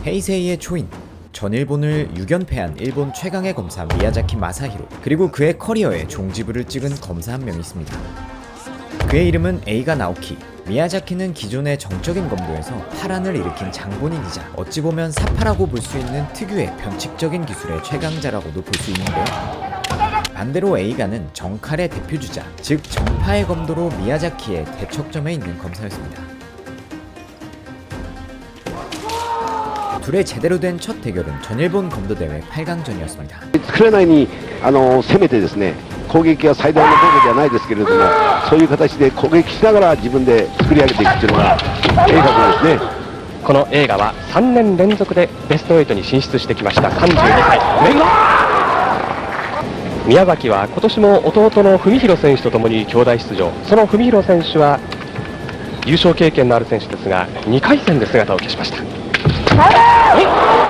헤이세이의 초인, 전일본을 6연패한 일본 최강의 검사 미야자키 마사히로, 그리고 그의 커리어에 종지부를 찍은 검사 한 명이 있습니다. 그의 이름은 에이가 나오키. 미야자키는 기존의 정적인 검도에서 파란을 일으킨 장본인이자 어찌 보면 사파라고 볼 수 있는 특유의 변칙적인 기술의 최강자라고도 볼 수 있는데요. 반대로 에이가는 정칼의 대표주자, 즉 정파의 검도로 미야자키의 대척점에 있는 검사였습니다. 둘의 제대로 된 첫 대결은 전일본 검도대회 8강전이었습니다. 作れないに攻めてですね、攻撃が最大の防御ではないですけれども、そういう形で攻撃しながら自分で作り上げていくというのが映画ですね。この映画は3年連続でベスト8に進出してきました32歳宮崎は今年も弟の文弘選手とともに兄弟出場。その文弘選手は優勝経験のある選手ですが2回戦で姿を消しました。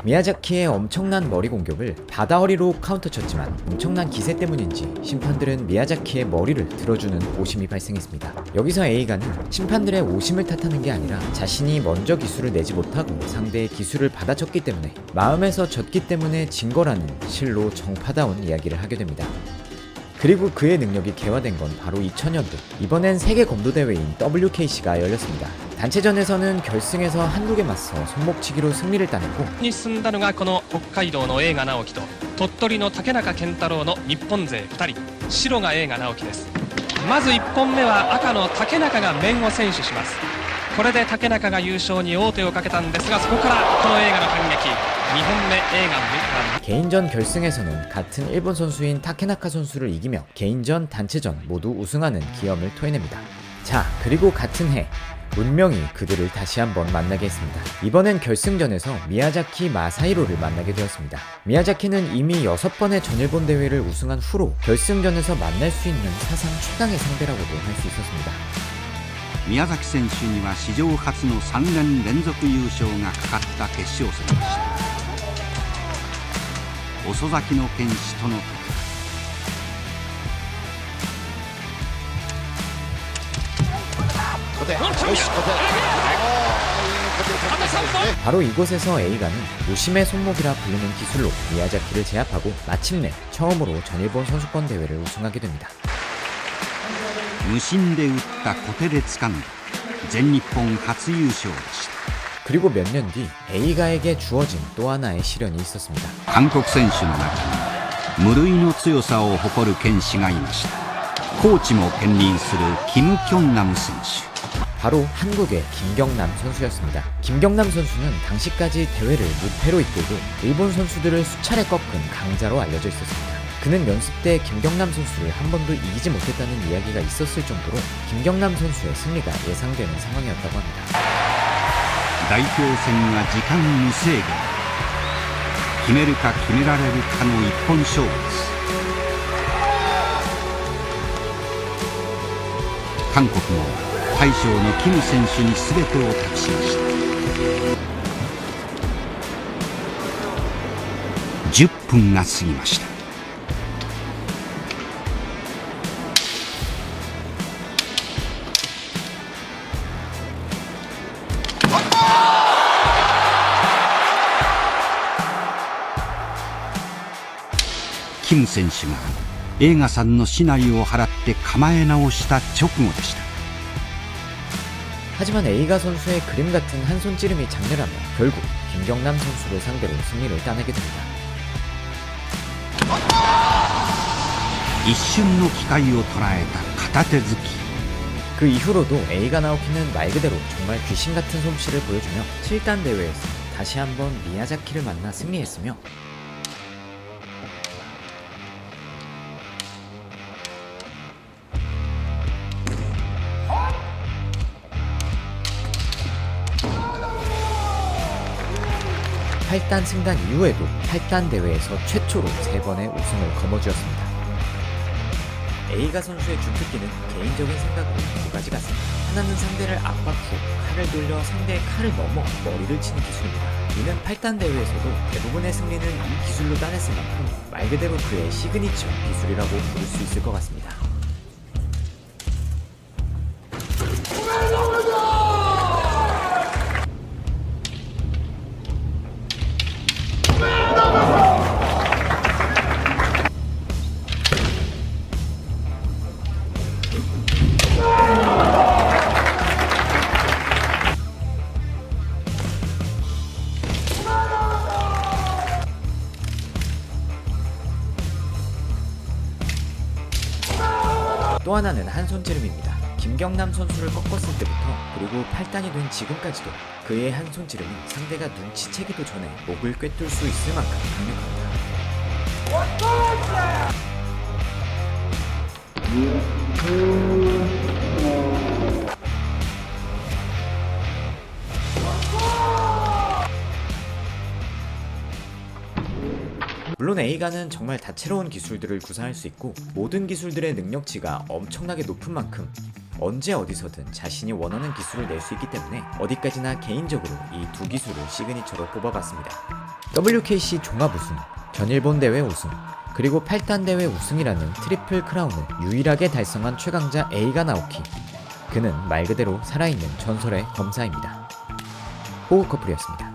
미야자키의 엄청난 머리 공격을 바다허리로 카운터쳤지만 엄청난 기세 때문인지 심판들은 미야자키의 머리를 들어주는 오심이 발생했습니다. 여기서 에이가는 심판들의 오심을 탓하는 게 아니라 자신이 먼저 기술을 내지 못하고 상대의 기술을 받아쳤기 때문에 마음에서 졌기 때문에 진 거라는 실로 정파다운 이야기를 하게 됩니다. 그리고 그의 능력이 개화된 건 바로 2000년도, 이번엔 세계 검도대회인 WKC가 열렸습니다. 단체전에서는 결승에서 한국에 맞서 손목치기로 승리를 따냈고 に進んだのがこの北海道の映画直樹と鳥取の竹中健太郎の日本勢2人、白が映画直樹です。まず1本目は赤の竹中が面を先取します。これで竹中が優勝に王手をかけたんですが、そこからこの映画の反撃、2本目映画の 개인전 결승에서는 같은 일본 선수인 타케나카 선수를 이기며 개인전, 단체전 모두 우승하는 기염을 토해냅니다. 자, 그리고 같은 해 운명이 그들을 다시 한번 만나게 했습니다. 이번엔 결승전에서 미야자키 마사히로를 만나게 되었습니다. 미야자키는 이미 6번의 전일본 대회를 우승한 후로 결승전에서 만날 수 있는 사상 최강의 상대라고도 할 수 있었습니다. 宮崎選手には史上初の3年連続優勝がかかった決勝戦でした。遅咲きの剣士との戦い。 바로 이곳에서 에이가는 무심의 손목이라 불리는 기술로 미야자키를 제압하고 마침내 처음으로 전일본 선수권 대회를 우승하게 됩니다. 無心で打った小手で掴んだ全日本初優勝でした。 그리고 몇 년 뒤 에이가에게 주어진 또 하나의 시련이 있었습니다. 韓国選手の中に無類の強さを誇る剣士がいました。コーチも兼任するキム・キョンナム選手。 바로 한국의 김경남 선수였습니다. 김경남 선수는 당시까지 대회를 무패로 이끌고 일본 선수들을 수차례 꺾은 강자로 알려져 있었습니다. 그는 연습 때 김경남 선수를 한 번도 이기지 못했다는 이야기가 있었을 정도로 김경남 선수의 승리가 예상되는 상황이었다고 합니다. 代表戦は時間無制限。決めるか決められるかの一本勝負です。韓国も大将のキム選手に全てを託しました。10分が過ぎました。 キム選手が映画さんの竹刀を払って構え直した直後でした。 하지만 에이가 선수의 그림 같은 한 손 찌름이 장렬하며 결국 김경남 선수를 상대로 승리를 따내게 됩니다. 一瞬の機会を捉えた片手突き。 그 이후로도 에이가 나오키는 말 그대로 정말 귀신 같은 솜씨를 보여주며 7단 대회에서 다시 한번 미야자키를 만나 승리했으며 (8단) 승단 이후에도 8단 대회에서 최초로 3번의 우승을 거머쥐었습니다. 에이가 선수의 주특기는 개인적인 생각으로 두 가지가 있습니다. 하나는 상대를 압박 후 칼을 돌려 상대의 칼을 넘어 머리를 치는 기술입니다. 이는 8단 대회에서도 대부분의 승리는 이 기술로 따냈을 만큼 말 그대로 그의 시그니처 기술이라고 부를 수 있을 것 같습니다. 또 하나는 한 손찌름입니다. 김경남 선수를 꺾었을 때부터 그리고 8단이 된 지금까지도 그의 한 손찌름은 상대가 눈치채기도 전에 목을 꿰뚫 수 있을 만큼 강력합니다. 물론 A가는 정말 다채로운 기술들을 구사할 수 있고 모든 기술들의 능력치가 엄청나게 높은 만큼 언제 어디서든 자신이 원하는 기술을 낼 수 있기 때문에 어디까지나 개인적으로 이 두 기술을 시그니처로 뽑아봤습니다. WKC 종합 우승, 전일본 대회 우승, 그리고 8단 대회 우승이라는 트리플 크라운을 유일하게 달성한 최강자 A가 나오키. 그는 말 그대로 살아있는 전설의 검사입니다. 호우 커플이었습니다.